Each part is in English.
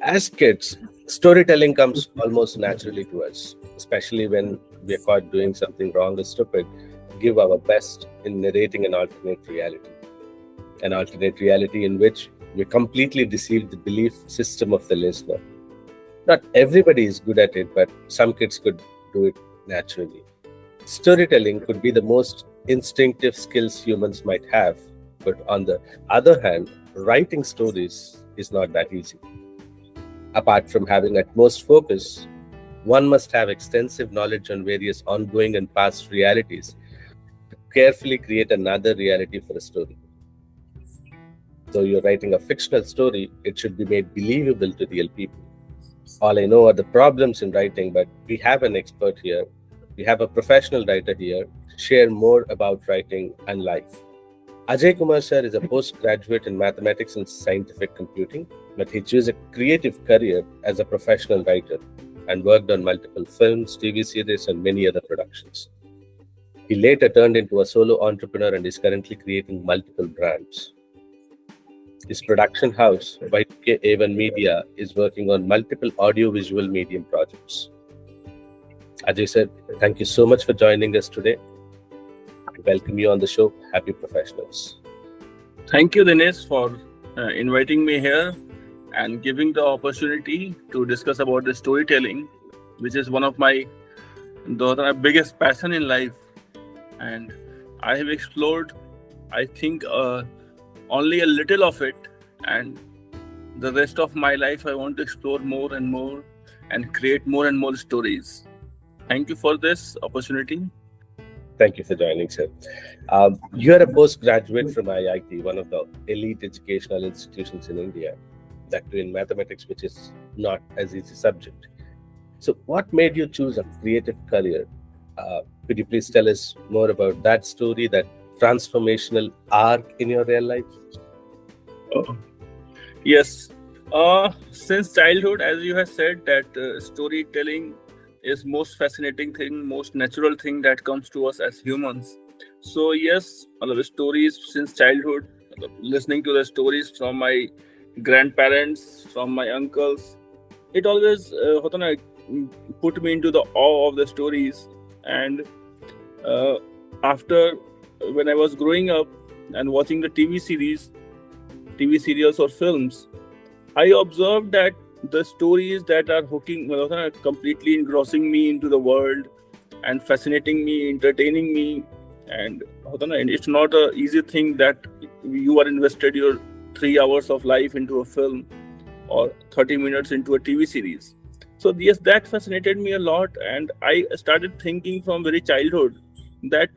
As kids, storytelling comes almost naturally to us, especially when we are caught doing something wrong or stupid. Give our best in narrating an alternate reality in which we completely deceive the belief system of the listener. Not everybody is good at it, but some kids could do it naturally. Storytelling could be the most instinctive skills humans might have, but on the other hand, writing stories is not that easy. Apart from having utmost focus, one must have extensive knowledge on various ongoing and past realities to carefully create another reality for a story. Though you're writing a fictional story, it should be made believable to real people. All I know are the problems in writing, but we have an expert here. We have a professional writer here to share more about writing and life. Ajay Kumar sir is a postgraduate in mathematics and scientific computing, but he chose a creative career as a professional writer and worked on multiple films, TV series, and many other productions. He later turned into a solo entrepreneur and is currently creating multiple brands. His production house, YK1 Media, is working on multiple audio-visual medium projects. Ajay sir, thank you so much for joining us today. We welcome you on the show, Happy Professionals. Thank you, Dinesh, for inviting me here and giving the opportunity to discuss about the storytelling, which is one of my biggest passion in life. And I have explored, I think, only a little of it, and the rest of my life I want to explore more and more and create more and more stories. Thank you for this opportunity. Thank you for joining, sir. You are a postgraduate from IIT, one of the elite educational institutions in India, that too in mathematics, which is not as easy subject. So what made you choose a creative career? Could you please tell us more about that story, that transformational arc in your real life? Yes. Since childhood, as you have said, that storytelling is most fascinating thing, most natural thing that comes to us as humans. So yes, I love stories since childhood. Listening to the stories from my grandparents, from my uncles, it always put me into the awe of the stories. And after, when I was growing up and watching the TV serials or films, I observed that the stories that are completely engrossing me into the world and fascinating me, entertaining me, and it's not an easy thing that you are invested your 3 hours of life into a film or 30 minutes into a TV series. So yes, that fascinated me a lot, and I started thinking from very childhood that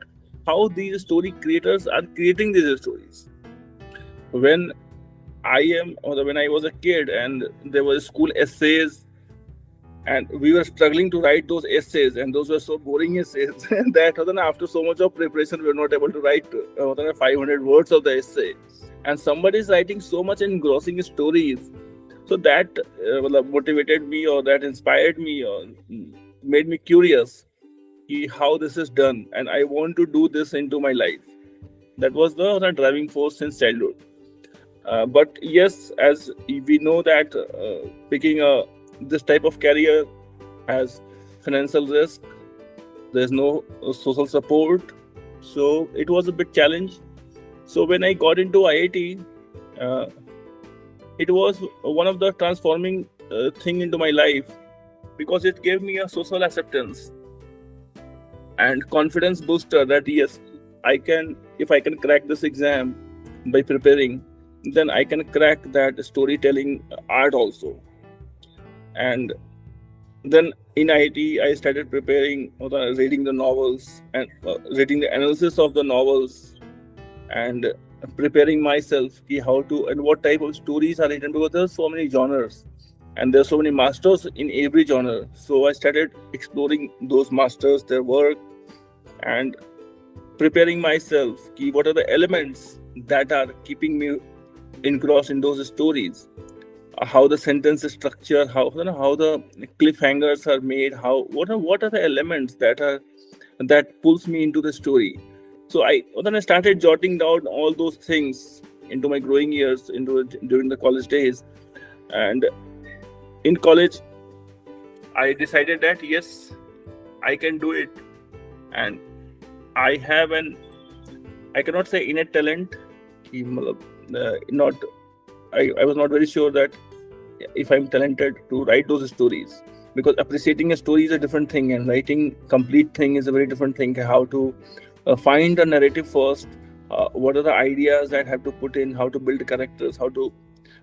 how these story creators are creating these stories. When I was a kid and there were school essays and we were struggling to write those essays, and those were so boring essays that after so much of preparation we were not able to write 500 words of the essay, and somebody is writing so much engrossing stories. So that motivated me, or that inspired me, or made me curious how this is done, and I want to do this into my life. That was the driving force since childhood. But yes, as we know that picking this type of career has financial risk, there's no social support, so it was a big challenge. So when I got into IIT, it was one of the transforming thing into my life, because it gave me a social acceptance and confidence booster that yes, if I can crack this exam by preparing, then I can crack that storytelling art also. And then in IIT, I started preparing, reading the novels and reading the analysis of the novels, and preparing myself how to and what type of stories are written, because there are so many genres and there are so many masters in every genre. So I started exploring those masters, their work, and preparing myself what are the elements that are keeping me engrossed in those stories, how the sentence is structured, how the cliffhangers are made, what are the elements that pulls me into the story. So I started jotting down all those things into my growing years, during the college days, and in college, I decided that yes, I can do it, and I have an, I cannot say innate talent. Not, I was not very sure that if I'm talented to write those stories, because appreciating a story is a different thing and writing complete thing is a very different thing. How to find a narrative first, what are the ideas that have to put in, how to build characters, how to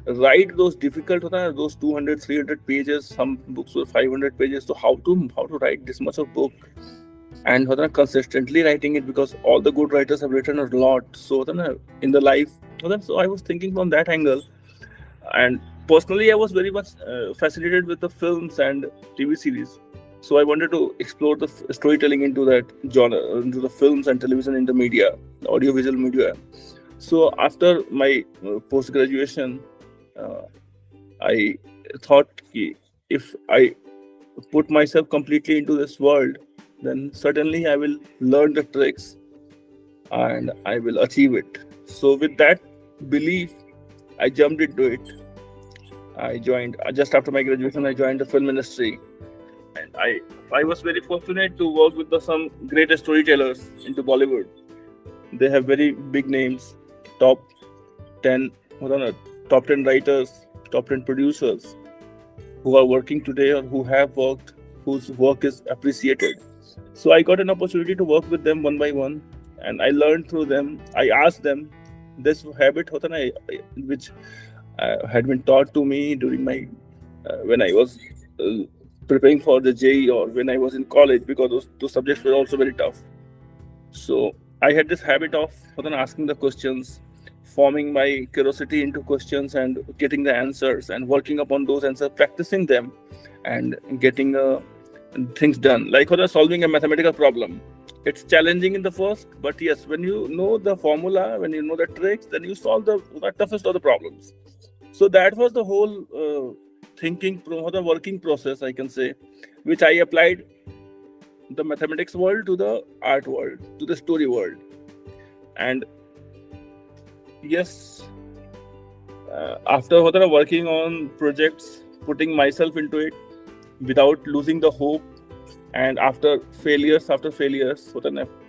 write those difficult those 200 300 pages, some books were 500 pages, so how to write this much of book, and consistently writing it, because all the good writers have written a lot, so in the life. So I was thinking from that angle, and personally I was very much fascinated with the films and TV series, so I wanted to explore the storytelling into that genre, into the films and television, in the media, the audiovisual media. So after my post graduation, I thought if I put myself completely into this world, then certainly I will learn the tricks and I will achieve it. So with that belief, I jumped into it. I joined just after my graduation. I joined the film industry, and I was very fortunate to work with some great storytellers into Bollywood. They have very big names, top 10, top 10 writers, top 10 producers who are working today or who have worked, whose work is appreciated. So I got an opportunity to work with them one by one, and I learned through them. I asked them this habit which had been taught to me during my when I was preparing for the JEE, or when I was in college, because those subjects were also very tough. So I had this habit of asking the questions, forming my curiosity into questions and getting the answers and working upon those answers, practicing them and getting things done. Like solving a mathematical problem. It's challenging in the first, but yes, when you know the formula, when you know the tricks, then you solve the toughest of the problems. So that was the whole the working process, I can say, which I applied the mathematics world to the art world, to the story world. And yes, after working on projects, putting myself into it without losing the hope, and after failures,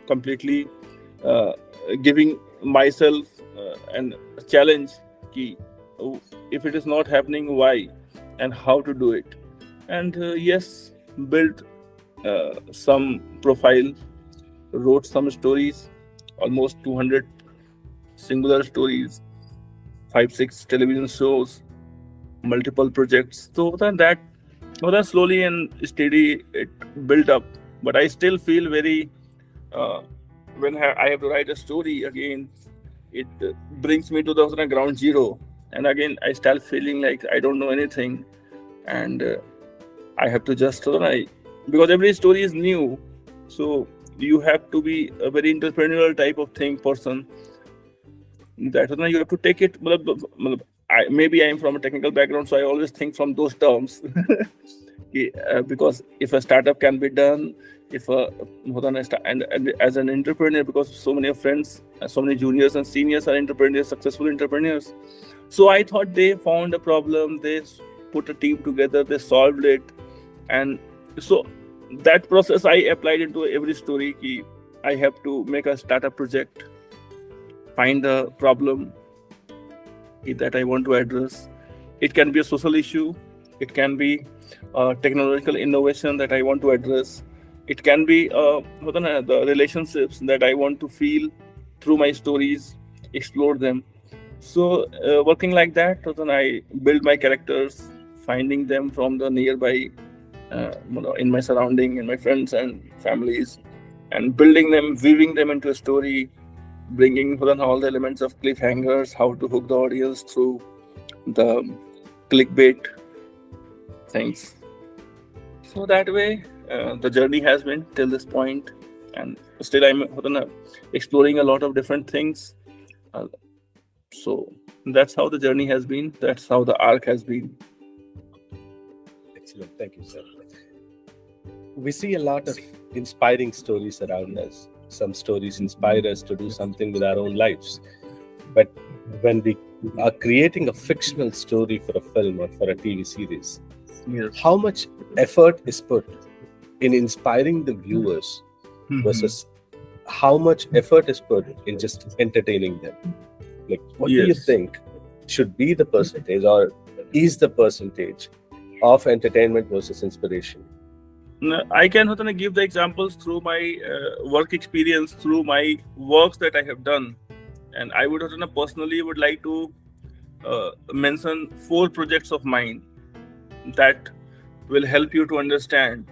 completely giving myself an challenge, if it is not happening, why and how to do it. And yes, built some profile, wrote some stories, almost 200 singular stories, 5-6 television shows, multiple projects. So that slowly and steady it built up. But I still feel very when I have to write a story again, it brings me to the ground zero, and again I start feeling like I don't know anything, and I have to just because every story is new, so you have to be a very entrepreneurial type of person. That you have to take it. Maybe I am from a technical background, so I always think from those terms. Because if a startup can be done, if and as an entrepreneur, because so many friends, so many juniors and seniors are entrepreneurs, successful entrepreneurs. So I thought they found a problem, they put a team together, they solved it, and so that process I applied into every story. I have to make a startup project, find the problem that I want to address. It can be a social issue, it can be a technological innovation that I want to address, it can be the relationships that I want to feel through my stories, explore them. So working like that, then I build my characters, finding them from the nearby, in my surrounding, in my friends and families, and building them, weaving them into a story, bringing all the elements of cliffhangers, how to hook the audience through the clickbait things. So that way, the journey has been till this point, and still I'm exploring a lot of different things. So that's how the journey has been. That's how the arc has been. Excellent. Thank you, sir. We see a lot of inspiring stories around us. Some stories inspire us to do something with our own lives. But when we are creating a fictional story for a film or for a TV series, Yes. how much effort is put in inspiring the viewers versus how much effort is put in just entertaining them? Like, what do you Yes. think should be the percentage, or is the percentage of entertainment versus inspiration? I can give the examples through my work experience, through my works that I have done, and I would personally would like to mention 4 projects of mine that will help you to understand.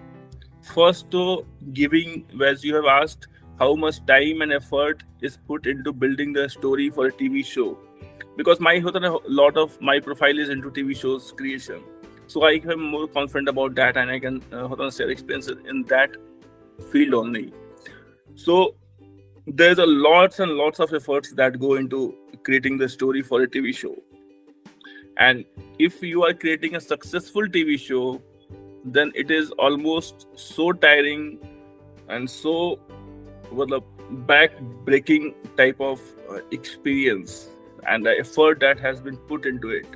First, to giving, as you have asked, how much time and effort is put into building the story for a TV show, because my lot of my profile is into TV shows creation, so I am more confident about that, and I can share experiences in that field only. So there's a lots and lots of efforts that go into creating the story for a TV show, and if you are creating a successful TV show, then it is almost so tiring and so a back-breaking type of experience and the effort that has been put into it.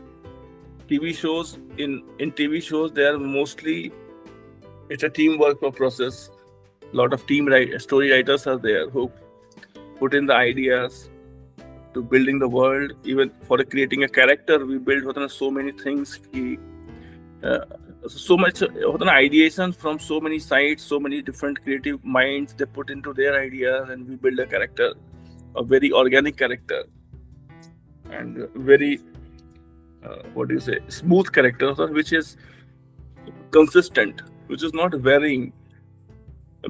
TV shows, in TV shows, they are mostly, it's a teamwork process. A lot of story writers are there who put in the ideas to building the world. Even for creating a character, we build so many things. So much ideation from so many sides, so many different creative minds they put into their ideas, and we build a character, a very organic character, and very smooth character, which is consistent, which is not varying,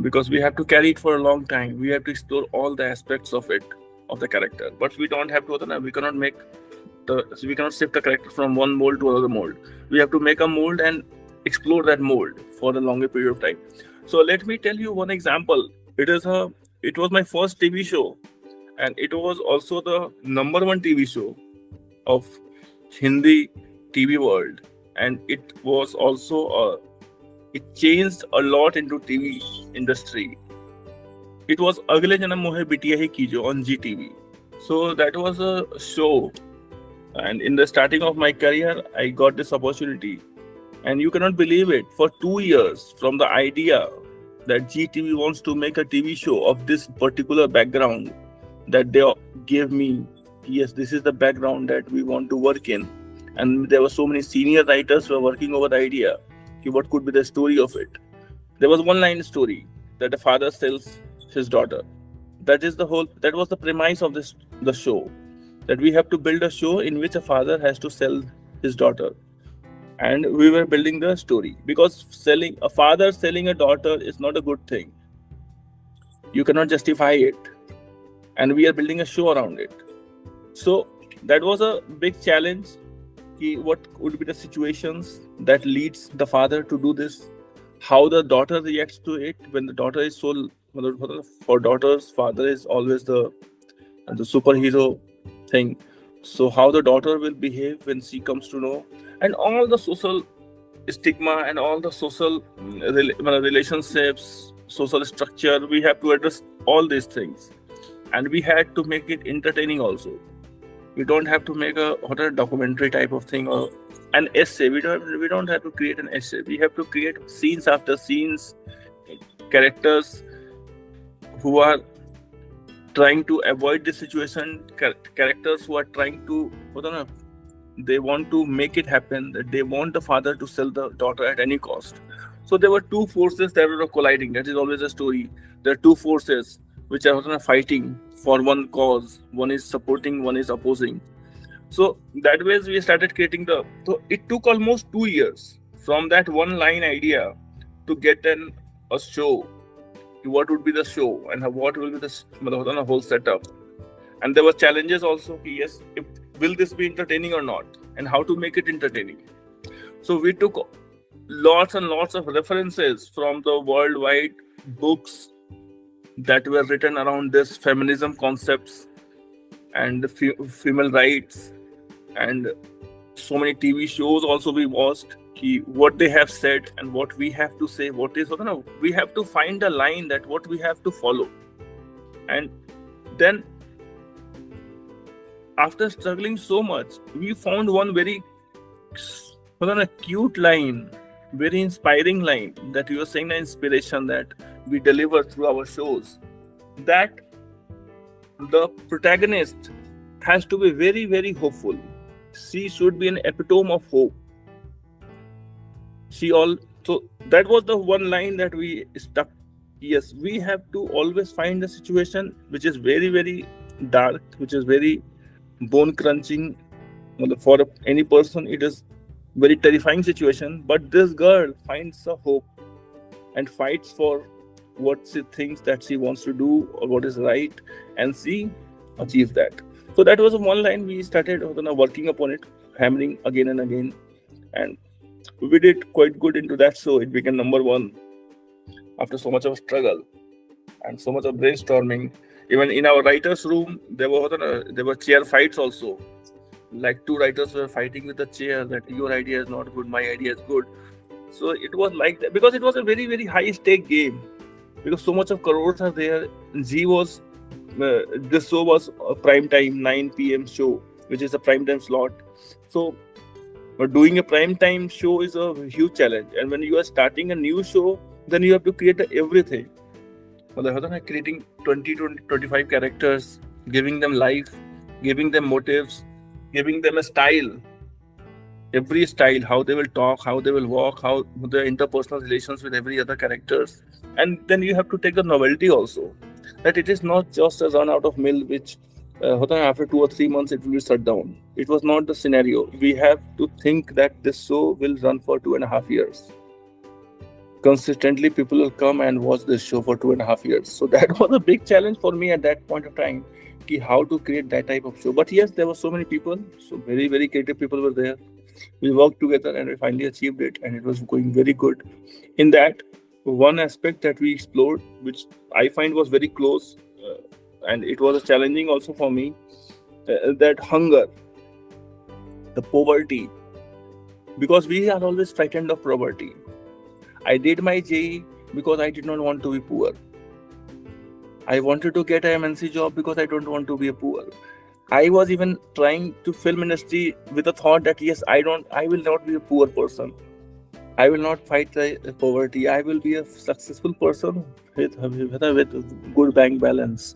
because we have to carry it for a long time. We have to explore all the aspects of it, of the character, but we don't have to. We cannot we cannot shift a character from one mold to another mold. We have to make a mold and explore that mold for a longer period of time. So let me tell you one example. It was my first TV show, and it was also the #1 TV show of Hindi TV world, and it was also it changed a lot into TV industry. It was Agle, Janam, Mohe, Bitiya, Kijo on GTV. So that was a show, and in the starting of my career, I got this opportunity, and you cannot believe it. For 2 years, from the idea that GTV wants to make a TV show of this particular background that they gave me, yes, this is the background that we want to work in, and there were so many senior writers who were working over the idea. What could be the story of it? There was one line story that a father sells his daughter. That was the premise of the show. That we have to build a show in which a father has to sell his daughter, and we were building the story, because a father selling a daughter is not a good thing. You cannot justify it, and we are building a show around it. So that was a big challenge. What would be the situations that leads the father to do this? How the daughter reacts to it when the daughter is for daughters, father is always the superhero thing. So how the daughter will behave when she comes to know, and all the social stigma and all the social relationships, social structure, we have to address all these things, and we had to make it entertaining also. We don't have to make a documentary type of thing or an essay. We don't have to create an essay. We have to create scenes after scenes, characters who are trying to avoid this situation, characters who are trying to, they want to make it happen, that they want the father to sell the daughter at any cost. So there were two forces that were colliding. That is always a story. There are two forces which are fighting for one cause. One is supporting, one is opposing. So that way we started creating so it took almost 2 years from that one line idea to get a show. What would be the show and what will be the whole setup. And there were challenges also. Yes, will this be entertaining or not, and how to make it entertaining. So we took lots and lots of references from the worldwide books that were written around this feminism concepts and female rights, and so many TV shows also we watched. What they have said and what we have to say, we have to find a line that what we have to follow. And then after struggling so much, we found one very cute line very inspiring line that you are saying, the inspiration that we deliver through our shows, that the protagonist has to be very, very hopeful. She should be an epitome of hope. So that was the one line that we stuck. Yes, we have to always find a situation which is very, very dark, which is very bone crunching. For any person, it is very terrifying situation. But this girl finds a hope and fights for what she thinks that she wants to do or what is right, and she achieves that. So that was one line we started working upon it, hammering again and again, and we did quite good into that. So it became number one after so much of struggle and so much of brainstorming. Even in our writers' room, there were chair fights also. Like two writers were fighting with the chair that your idea is not good, my idea is good. So it was like that because it was a very, very high stake game, because so much of crores are there. This show was a prime time 9 p.m. show, which is a prime time slot. So doing a prime time show is a huge challenge, and when you are starting a new show, then you have to create everything. Creating 20 to 25 characters, giving them life, giving them motives, giving them a style, every style, how they will talk, how they will walk, how the interpersonal relations with every other characters. And then you have to take the novelty also, that it is not just a run out of mill which after 2 or 3 months it will be shut down. It was not the scenario. We have to think that this show will run for 2.5 years. Consistently people will come and watch this show for 2.5 years. So that was a big challenge for me at that point of time, how to create that type of show. But yes, there were so many people, so very, very creative people were there. We worked together and we finally achieved it, and it was going very good. In that, one aspect that we explored, which I find was very close, and it was challenging also for me, that hunger, the poverty, because we are always frightened of poverty. I did my JEE because I did not want to be poor. I wanted to get an MNC job because I don't want to be a poor. I was even trying to film industry with the thought that yes, I will not be a poor person. I will not fight the poverty. I will be a successful person with good bank balance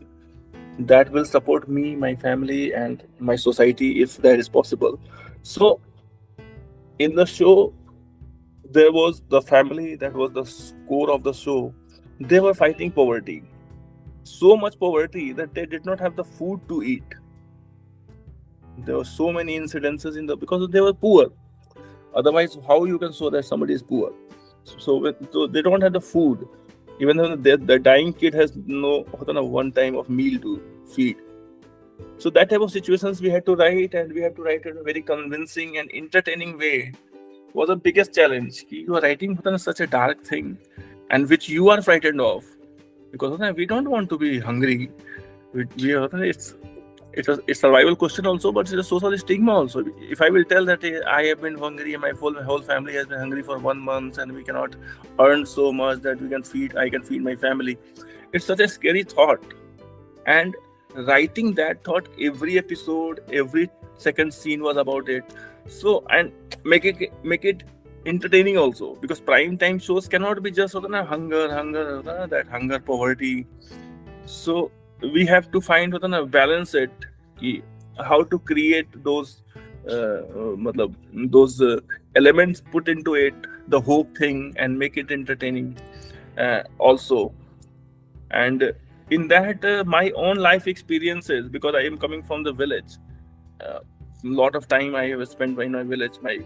that will support me, my family, and my society if that is possible. So in the show, there was the family that was the core of the show. They were fighting poverty. So much poverty that they did not have the food to eat. There were so many incidences because they were poor. Otherwise, how you can show that somebody is poor? So they don't have the food. Even though the dying kid has no one time of meal to feed. So that type of situations we had to write, and we have to write in a very convincing and entertaining way. Was the biggest challenge. You are writing such a dark thing, and which you are frightened of, because we don't want to be hungry. It's a survival question also, but it's a social stigma also. If I will tell that I have been hungry and my whole family has been hungry for 1 month and we cannot earn so much that I can feed my family, it's such a scary thought. And writing that thought, every episode, every second scene was about it. So, and make it entertaining also, because prime time shows cannot be just hunger, poverty. So we have to find balance it, how to create those elements, put into it the hope thing, and make it entertaining also. And in that, my own life experiences, because I am coming from the village, a lot of time I have spent in my village. My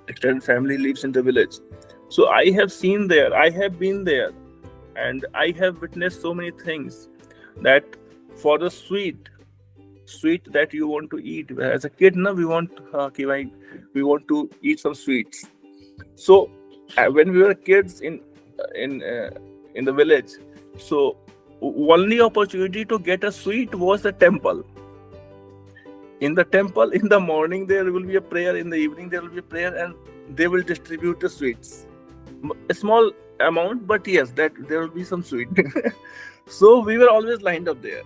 extended family lives in the village, so I have seen there, I have been there, and I have witnessed so many things, that for the sweet that you want to eat as a kid, we want to eat some sweets. So when we were kids in the village, so only opportunity to get a sweet was the temple. In the temple, in the morning there will be a prayer, in the evening there will be a prayer, and they will distribute the sweets, a small amount, but yes, that there will be some sweet. So we were always lined up there.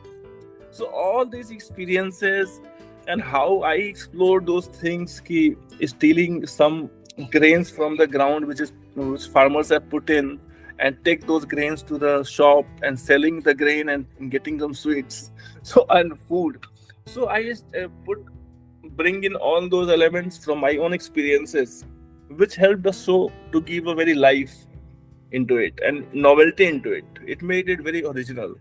So all these experiences and how I explored those things, stealing some grains from the ground, which farmers have put in, and take those grains to the shop and selling the grain and getting some sweets, so and food. So I just bring in all those elements from my own experiences, which helped the show to give a very life into it and novelty into it. It made it very original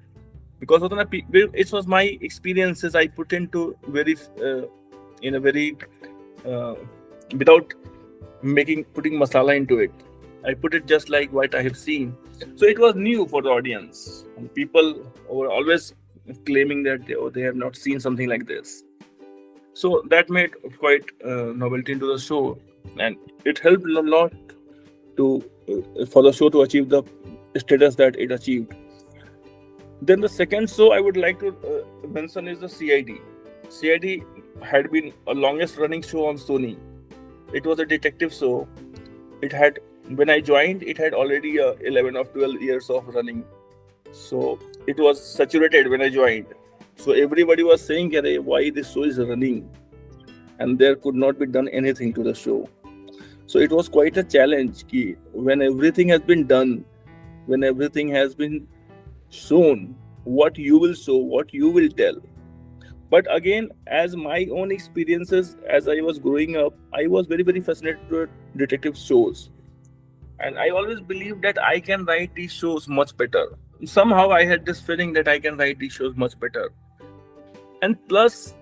because of it was my experiences I put into very in a very uh, without putting masala into it. I put it just like what I have seen. So it was new for the audience. And people were always claiming that they have not seen something like this. So that made quite novelty into the show, and it helped a lot to for the show to achieve the status that it achieved. Then the second show I would like to mention is the CID. CID had been a longest running show on Sony. It was a detective show. It had, when I joined, it had already 11 or 12 years of running. So it was saturated when I joined. So everybody was saying, why this show is running? And there could not be done anything to the show. So it was quite a challenge when everything has been done, when everything has been shown, what you will show, what you will tell. But again, as my own experiences as I was growing up, I was very, very fascinated with detective shows. And I always believed that I can write these shows much better. Somehow I had this feeling that I can write these shows much better. And plus,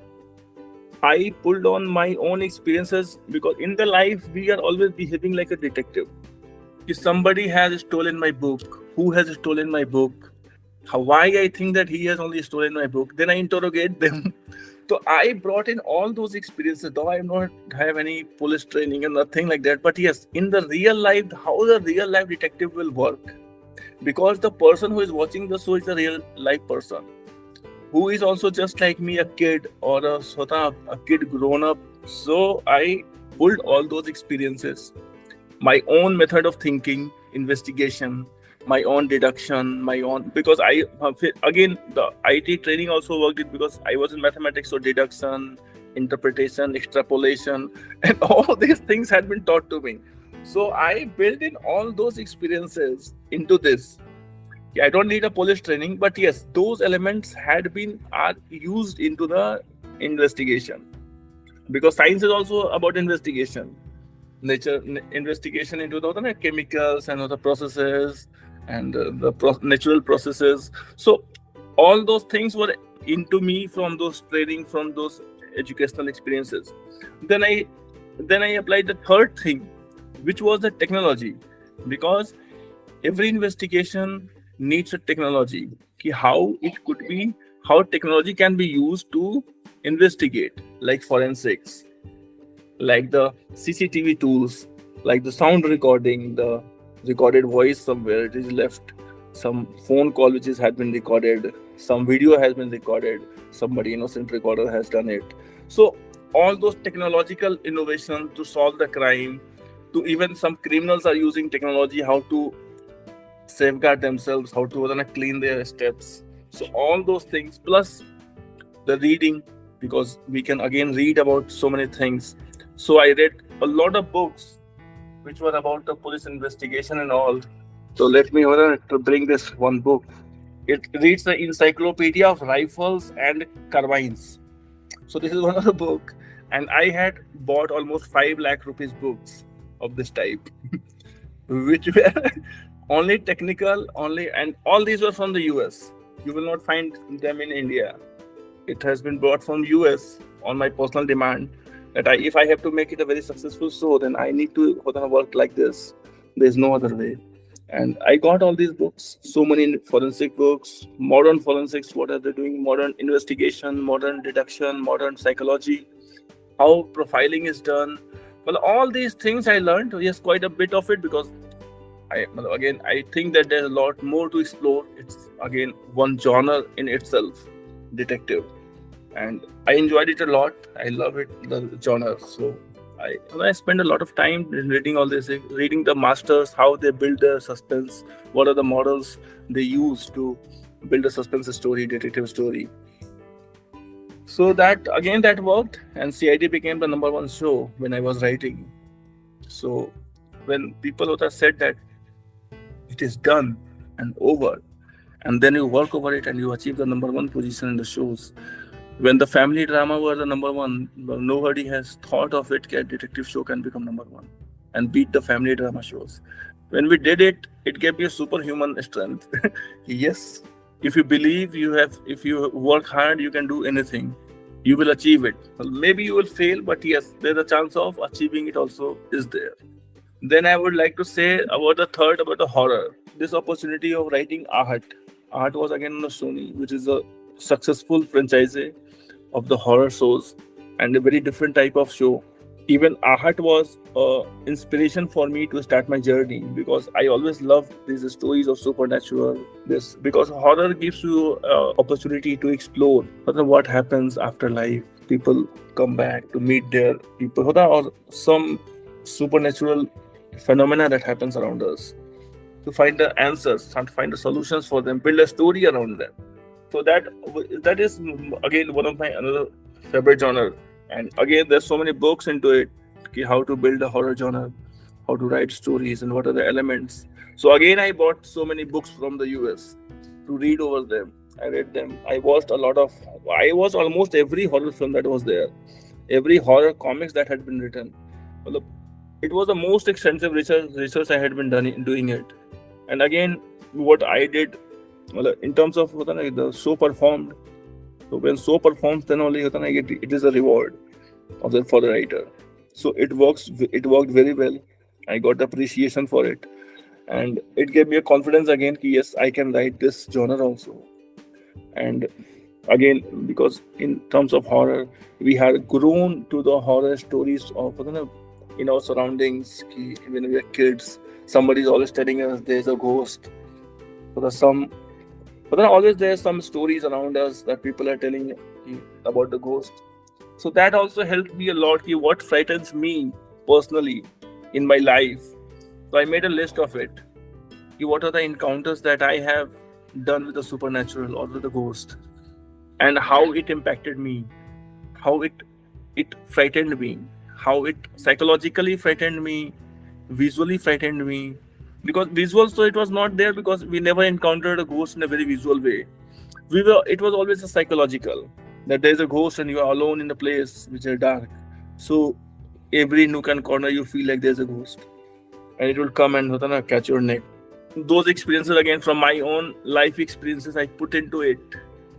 I pulled on my own experiences because in the life, we are always behaving like a detective. If somebody has stolen my book, who has stolen my book, why I think that he has only stolen my book, then I interrogate them. So I brought in all those experiences, though I not have any police training and nothing like that. But yes, in the real life, how the real life detective will work, because the person who is watching the show is a real life person, who is also just like me, a kid or a kid grown up. So I pulled all those experiences, my own method of thinking, investigation, my own deduction, my own, because I again the IT training also worked it because I was in mathematics, so deduction, interpretation, extrapolation, and all these things had been taught to me. So I built in all those experiences into this. I don't need a police training, but yes, those elements are used into the investigation, because science is also about investigation, investigation into the chemicals and other processes and natural processes. So all those things were into me from those training, from those educational experiences. Then I applied the third thing, which was the technology, because every investigation needs a technology. How technology can be used to investigate, like forensics, like the CCTV tools, like the sound recording, the recorded voice somewhere it is left, some phone call which had been recorded, some video has been recorded, somebody innocent recorder has done it. So all those technological innovations to solve the crime, to even some criminals are using technology, how to safeguard themselves, how to clean their steps. So all those things, plus the reading, because we can again read about so many things. So I read a lot of books which were about the police investigation and all. So let me to bring this one book. It reads the Encyclopedia of Rifles and Carbines. So this is one of the book, and I had bought almost 5 lakh rupees books of this type, which were only technical, and all these were from the US. You will not find them in India. It has been brought from US on my personal demand, that if I have to make it a very successful show, then I need to work like this. There's no other way. And I got all these books, so many forensic books, modern forensics, what are they doing, modern investigation, modern deduction, modern psychology, how profiling is done. Well, all these things I learned, yes, quite a bit of it, because I think that there's a lot more to explore. It's again one genre in itself, detective, and I enjoyed it a lot. I love it, the genre. So I spend a lot of time reading all this, reading the masters, how they build the suspense, what are the models they use to build a suspense story, detective story. So that worked, and CID became the number one show when I was writing. So when people hota said that it is done and over, and then you work over it and you achieve the number one position in the shows. When the family drama were the number one, nobody has thought of it that detective show can become number one and beat the family drama shows. When we did it, it gave me a superhuman strength. Yes, if you believe you have, if you work hard, you can do anything. You will achieve it. Well, maybe you will fail, but yes, there's a chance of achieving it also is there. Then I would like to say about the third, about the horror. This opportunity of writing Aahat. Aahat was again on the Sony, which is a successful franchise of the horror shows and a very different type of show. Even Aahat was inspiration for me to start my journey because I always loved these stories of supernatural. This because horror gives you opportunity to explore what happens after life. People come back to meet their people, or some supernatural phenomena that happens around us, to find the answers and find the solutions for them, build a story around them. So that is again one of my another favorite genre. And again, there's so many books into it, how to build a horror genre, how to write stories, and what are the elements. So again, I bought so many books from the US to read over them. I read them. I watched I watched almost every horror film that was there, every horror comics that had been written. Well, it was the most extensive research I had been doing it. And again, what I did, well, in terms of the show performed. So when show performs, then only it is a reward for the writer. So it worked very well. I got appreciation for it, and it gave me a confidence again. Yes, I can write this genre also. And again, because in terms of horror, we had grown to the horror stories of in our surroundings. When we were kids, somebody is always telling us there's a ghost. But then always there's some stories around us that people are telling about the ghost. So that also helped me a lot. What frightens me personally in my life. So I made a list of it. What are the encounters that I have done with the supernatural or with the ghost, and how it impacted me, how it frightened me, how it psychologically frightened me, visually frightened me. Because visual, so it was not there because we never encountered a ghost in a very visual way. It was always a psychological, that there's a ghost and you are alone in a place which is dark. So every nook and corner you feel like there's a ghost, and it will come and catch your neck. Those experiences again from my own life experiences, I put into it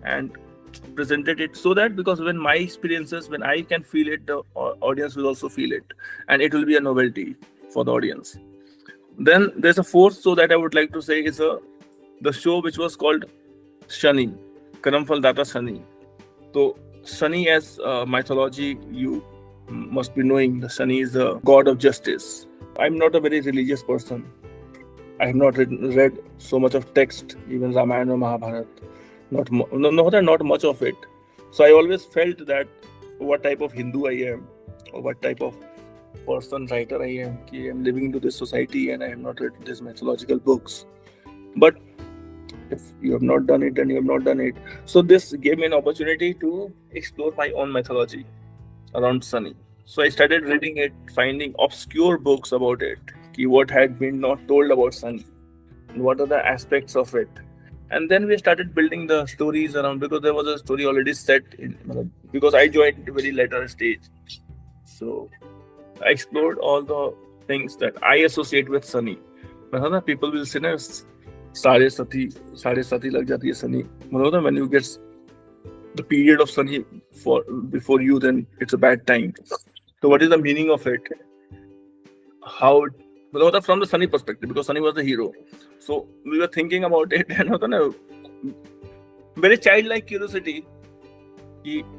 and presented it, so that because when my experiences, when I can feel it, the audience will also feel it, and it will be a novelty for the audience. Then there's a fourth show that I would like to say is the show which was called Shani, Karamphal Data Shani. So Shani, as mythology, you must be knowing, the Shani is a god of justice. I'm not a very religious person. I have not read so much of text, even Ramayana or Mahabharata. Not much of it. So I always felt that what type of Hindu I am, or what type of person, writer I am. I am living into this society and I have not read these mythological books. But if you have not done it, then you have not done it. So this gave me an opportunity to explore my own mythology around Sunny. So I started reading it, finding obscure books about it. What had been not told about Sunny, and what are the aspects of it. And then we started building the stories around, because there was a story already set in, because I joined very later stage. So I explored all the things that I associate with Sunny. People will say, Sare Sati lag jati hai Sunny. When you get the period of Sunny before you, then it's a bad time. So what is the meaning of it? How from the Sunny perspective, because Sunny was the hero. So we were thinking about it, and very childlike curiosity,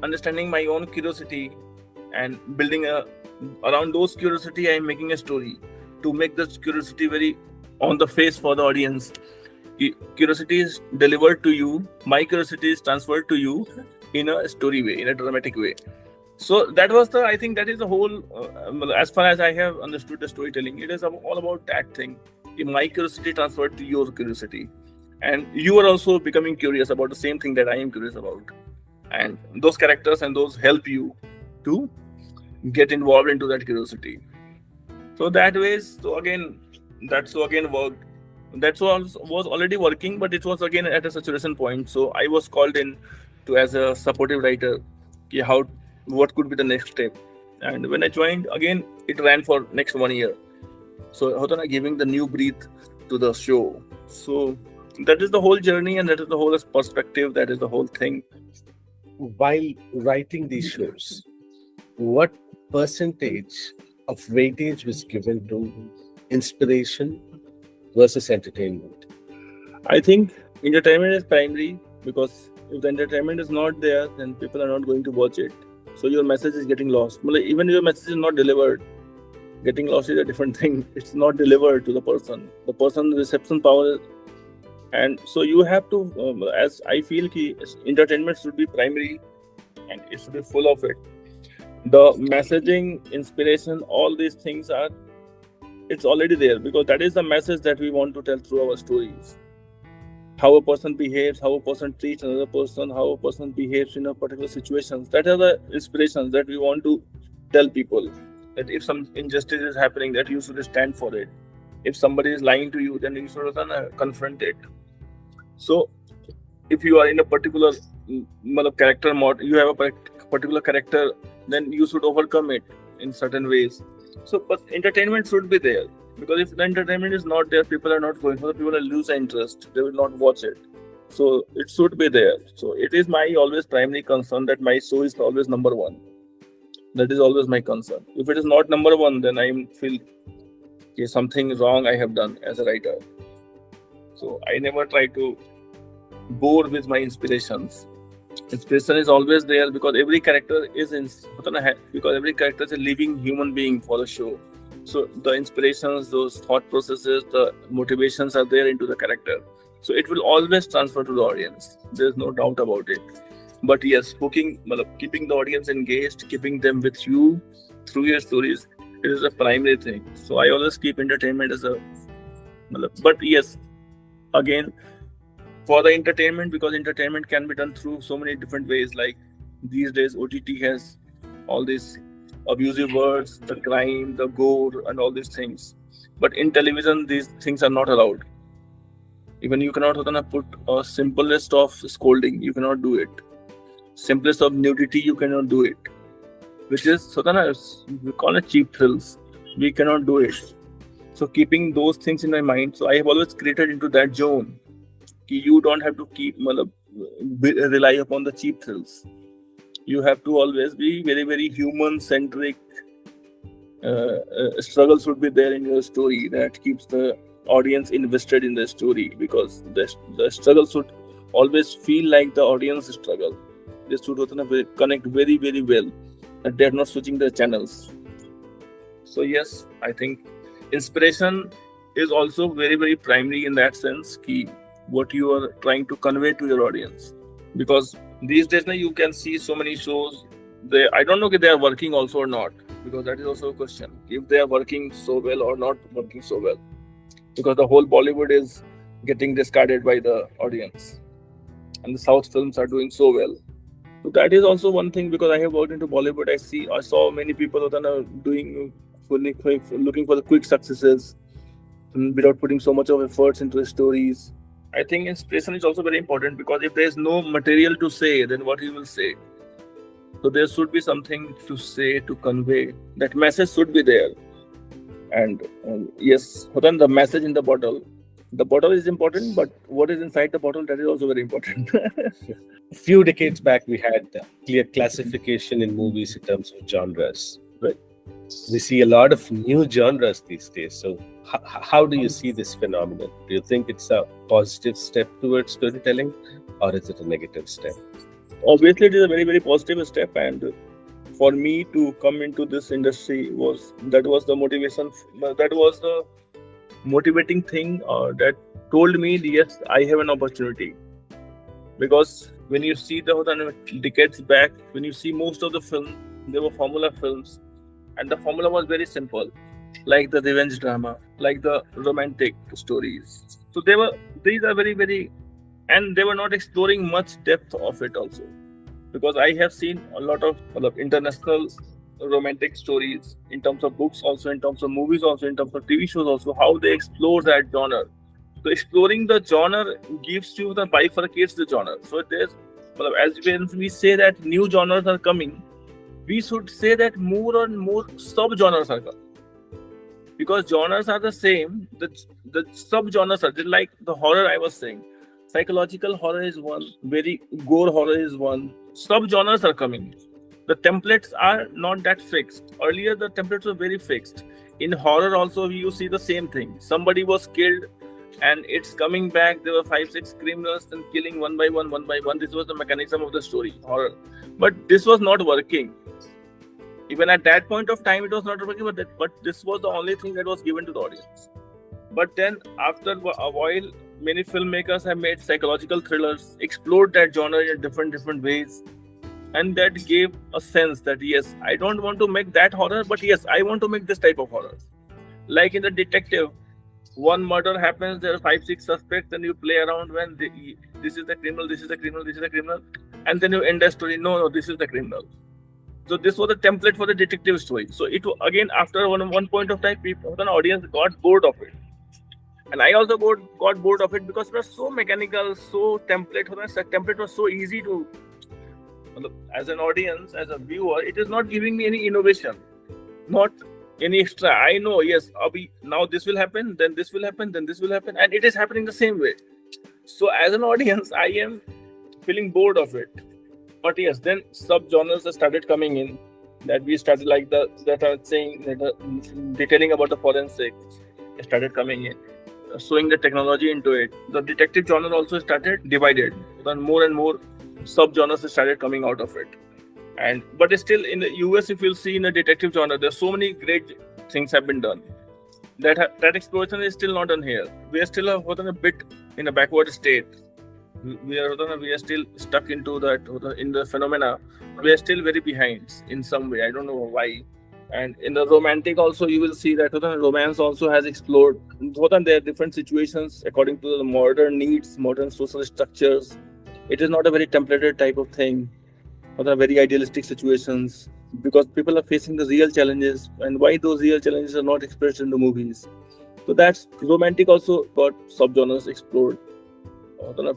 understanding my own curiosity and building around those curiosity. I am making a story to make this curiosity very on the face for the audience. Curiosity is delivered to you. My curiosity is transferred to you in a story way, in a dramatic way. So that was I think that is the whole, as far as I have understood the storytelling, it is all about that thing. My curiosity transferred to your curiosity. And you are also becoming curious about the same thing that I am curious about. And those characters and those help you to get involved into that curiosity. So that ways, so again worked. That was already working, but it was again at a saturation point. So I was called in to as a supportive writer. What could be the next step? And when I joined, again it ran for next 1 year. So Hotana giving the new breath to the show. So that is the whole journey, and that is the whole perspective. That is the whole thing. While writing these shows, what percentage of weightage was given to inspiration versus entertainment? I think entertainment is primary, because if the entertainment is not there, then people are not going to watch it. So your message is getting lost. Even your message is not delivered. Getting lost is a different thing. It's not delivered to the person. The person's reception power, and so you have to, as I feel, entertainment should be primary, and it should be full of it. The messaging, inspiration, all these things it's already there, because that is the message that we want to tell through our stories. How a person behaves, how a person treats another person, how a person behaves in a particular situations. That are the inspirations that we want to tell people. That if some injustice is happening, that you should stand for it. If somebody is lying to you, then you should confront it. So if you are in a particular character mode, you have a particular character, then you should overcome it in certain ways. So, but entertainment should be there, because if the entertainment is not there, people are not going for it. People will lose interest. They will not watch it. So it should be there. So it is my always primary concern that my show is always number one. That is always my concern. If it is not number one, then I feel something wrong I have done as a writer. So I never try to bore with my inspirations. Inspiration is always there, because every character is a living human being for the show. So the inspirations, those thought processes, the motivations are there into the character. So it will always transfer to the audience. There is no doubt about it. But yes, keeping the audience engaged, keeping them with you through your stories, it is a primary thing. So I always keep entertainment as a. But yes, again, for the entertainment, because entertainment can be done through so many different ways. Like these days, OTT has all these abusive words, the crime, the gore, and all these things. But in television, these things are not allowed. Even you cannot put a simplest of scolding. You cannot do it. Simplest of nudity, you cannot do it. Which is we call it cheap thrills. We cannot do it. So keeping those things in my mind, so I have always created into that zone. You don't have to rely upon the cheap thrills. You have to always be very, very human-centric. Struggles should be there in your story that keeps the audience invested in the story, because the struggle should always feel like the audience struggle. They should connect very, very well, that they are not switching the channels. So yes, I think inspiration is also very, very primary in that sense. What you are trying to convey to your audience, because these days now you can see so many shows. I don't know if they are working also or not, because that is also a question. If they are working so well or not working so well, because the whole Bollywood is getting discarded by the audience, and the South films are doing so well. So that is also one thing, because I have worked into Bollywood. I saw many people that are looking for the quick successes without putting so much of efforts into the stories. I think inspiration is also very important, because if there is no material to say, then what you will say? So there should be something to say, to convey. That message should be there. And yes, the message in the bottle. The bottle is important, but what is inside the bottle, that is also very important. A few decades back, we had clear classification in movies in terms of genres. Right. We see a lot of new genres these days. So how do you see this phenomenon? Do you think it's a positive step towards storytelling, or is it a negative step? Obviously, it is a very, very positive step. And for me to come into this industry was the motivation. That was the motivating thing that told me, yes, I have an opportunity. Because when you see the decades back, when you see most of the film, they were formula films, and the formula was very simple, like the revenge drama, like the romantic stories. So these are very, very, and they were not exploring much depth of it also. Because I have seen a lot of international romantic stories, in terms of books, also in terms of movies, also in terms of TV shows, also how they explore that genre. So exploring the genre gives you the bifurcates the genre. So there's, well, as when we say that new genres are coming, we should say that more and more sub-genres are coming. Because genres are the same, the sub-genres are like the horror I was saying. Psychological horror is one, very gore horror is one. Sub-genres are coming. The templates are not that fixed. Earlier, the templates were very fixed. In horror, also, you see the same thing. Somebody was killed, and it's coming back. There were 5-6 criminals and killing one by one, one by one. This was the mechanism of the story, horror. But this was not working. Even at that point of time, it was not working. But this was the only thing that was given to the audience. But then, after a while, many filmmakers have made psychological thrillers, explored that genre in different ways. And that gave a sense that yes, I don't want to make that horror, but yes, I want to make this type of horror. Like in the detective, one murder happens, there are 5-6 suspects, and you play around when this is the criminal, this is the criminal, this is the criminal, and then you end the story. No, this is the criminal. So this was the template for the detective story. So it again, after one point of time, people, the audience got bored of it, and I also got bored of it because it was so mechanical, so template. The template was so easy to. As an audience, as a viewer, it is not giving me any innovation, not any extra. I know, yes, now this will happen, then this will happen, then this will happen, and it is happening the same way. So as an audience, I am feeling bored of it. But yes, then sub-genres started coming in, that we started like that are saying that detailing about the forensic started coming in, showing the technology into it. The detective genre also started divided. Then more and more sub-genres started coming out of it. But still in the US, if you'll see in the detective genre, there's so many great things have been done. That exploration is still not done here. We are still a bit in a backward state. We are still stuck into that in the phenomena. We are still very behind in some way. I don't know why. And in the romantic also, you will see that romance also has explored. There are different situations according to the modern needs, modern social structures. It is not a very templated type of thing, or very idealistic situations, because people are facing the real challenges, and why those real challenges are not expressed in the movies. So that's romantic also got subgenres explored.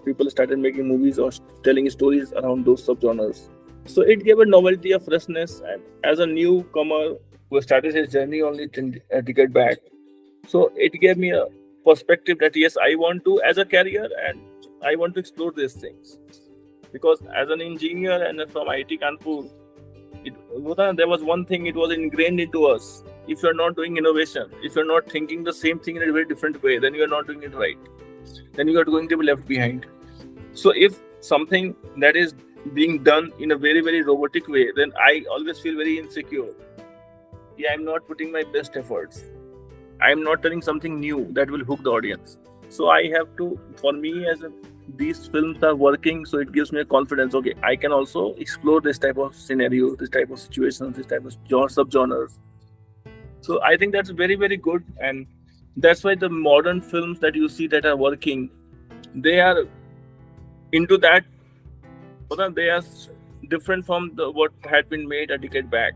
People started making movies or telling stories around those subgenres. So it gave a novelty, a freshness, and as a newcomer who started his journey only a decade back, so it gave me a perspective that yes, I want to as a career, and I want to explore these things. Because as an engineer and from IIT Kanpur, there was one thing, it was ingrained into us. If you're not doing innovation, if you're not thinking the same thing in a very different way, then you're not doing it right. Then you are going to be left behind. So if something that is being done in a very, very robotic way, then I always feel very insecure. Yeah, I'm not putting my best efforts. I'm not telling something new that will hook the audience. So I have to, for me, these films are working, so it gives me a confidence. Okay, I can also explore this type of scenarios, this type of situations, this type of sub-genres. So I think that's very, very good, and that's why the modern films that you see that are working, they are into that. They are different from what had been made a decade back.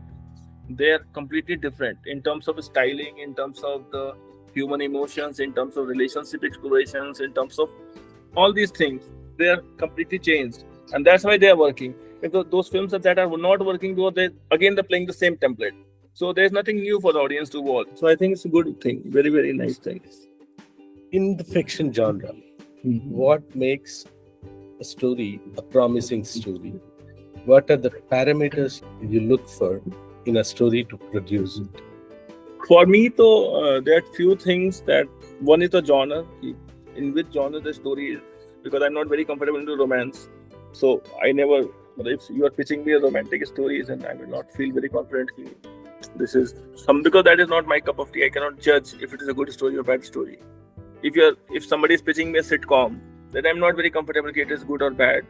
They are completely different in terms of styling, in terms of the human emotions, in terms of relationship explorations, in terms of all these things. They are completely changed, and that's why they are working. Because those films that are not working, they're playing the same template. So there's nothing new for the audience to watch. So I think it's a good thing, very, very nice thing. In the fiction genre, what makes a story a promising story? What are the parameters you look for in a story to produce it? For me, though, there are few things. That one is the genre, in which genre the story is, because I'm not very comfortable into romance. So I never, if you are pitching me a romantic stories, and I will not feel very confident. This is because that is not my cup of tea. I cannot judge if it is a good story or bad story. If somebody is pitching me a sitcom, then I'm not very comfortable if it is good or bad.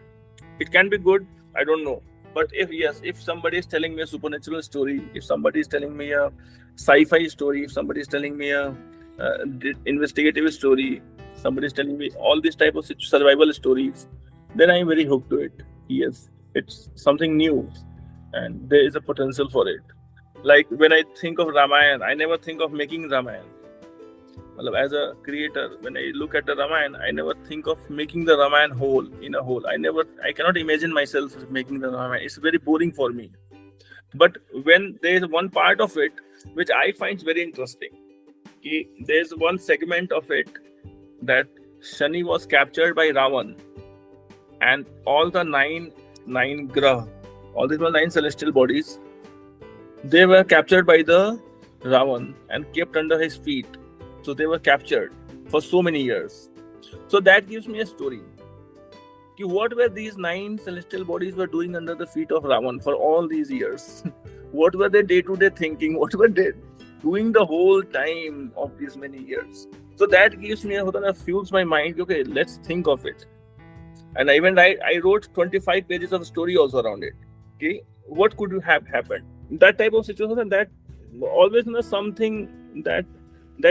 It can be good, I don't know. But if somebody is telling me a supernatural story, if somebody is telling me a sci-fi story, if somebody is telling me a investigative story, somebody is telling me all these type of survival stories, then I'm very hooked to it. Yes, it's something new, and there is a potential for it. Like when I think of Ramayana, I never think of making Ramayana. As a creator, when I look at the Ramayana, I never think of making the Ramayana whole in a whole. I cannot imagine myself making the Ramayana. It's very boring for me. But when there is one part of it which I find very interesting, there's one segment of it that Shani was captured by Ravan, and all the nine graha, all these were 9 celestial bodies, they were captured by the Ravan and kept under his feet. So they were captured for so many years. So that gives me a story. What were these 9 celestial bodies were doing under the feet of Ravan for all these years? What were their day-to-day thinking? What were they doing the whole time of these many years? So that gives me fuels my mind. Okay, let's think of it. And I wrote 25 pages of story also around it. Okay, what could have happened? That type of situation, that always something that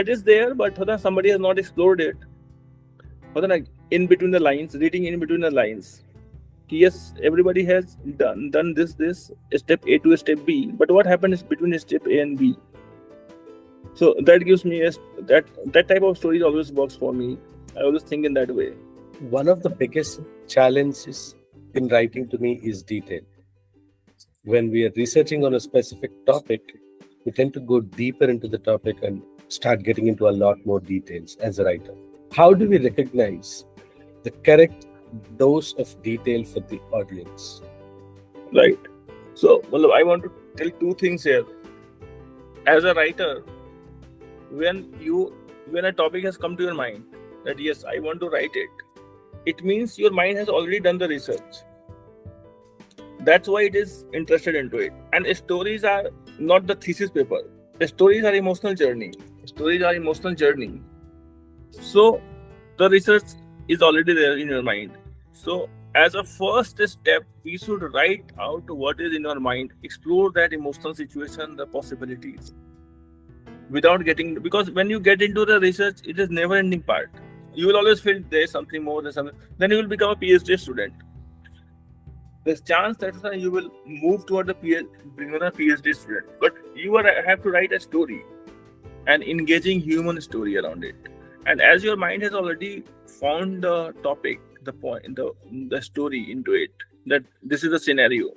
is there, but somebody has not explored it. In between the lines, reading in between the lines. Yes, everybody has done this step A to step B, but what happened is between step A and B. So that gives me that type of stories always works for me. I always think in that way. One of the biggest challenges in writing to me is detail. When we are researching on a specific topic, we tend to go deeper into the topic and start getting into a lot more details as a writer. How do we recognize the correct dose of detail for the audience? Right. So, I want to tell 2 things here. As a writer, when a topic has come to your mind that yes, I want to write it, it means your mind has already done the research. That's why it is interested into it. And stories are not the thesis paper. Stories are emotional journey. So the research is already there in your mind. So as a first step, we should write out what is in your mind, explore that emotional situation, the possibilities, because when you get into the research, it is never ending part. You will always feel there's something more, then you will become a PhD student. There's chance that you will move toward the PhD student, but you have to write a story, an engaging human story around it. And as your mind has already found the topic, the point, the story into it, that this is the scenario,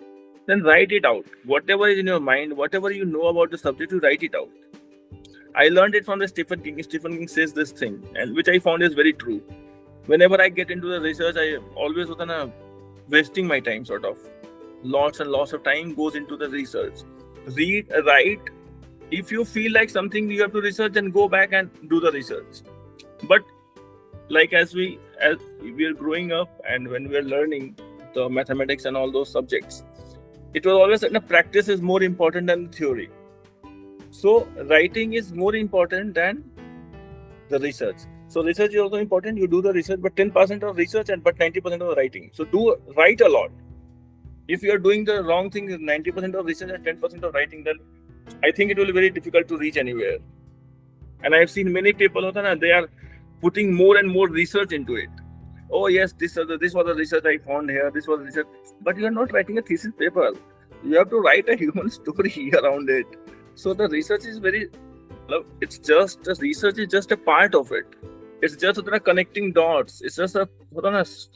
then write it out. Whatever is in your mind, whatever you know about the subject, you write it out. I learned it from the Stephen King. Stephen King says this thing, and which I found is very true. Whenever I get into the research, I always wasting my time, sort of. Lots and lots of time goes into the research. Read, write. If you feel like something you have to research, then go back and do the research. But like as we are growing up and when we are learning the mathematics and all those subjects, it was always that the practice is more important than the theory. So writing is more important than the research. So research is also important. You do the research, but 10% of research but 90% of the writing. So write a lot. If you are doing the wrong thing, 90% of research and 10% of writing, then I think it will be very difficult to reach anywhere. And I have seen many people, they are putting more and more research into it. Oh yes, this was the research I found here. This was research, but you are not writing a thesis paper. You have to write a human story around it. So the research is the research is just a part of it. It's just connecting dots. It's just a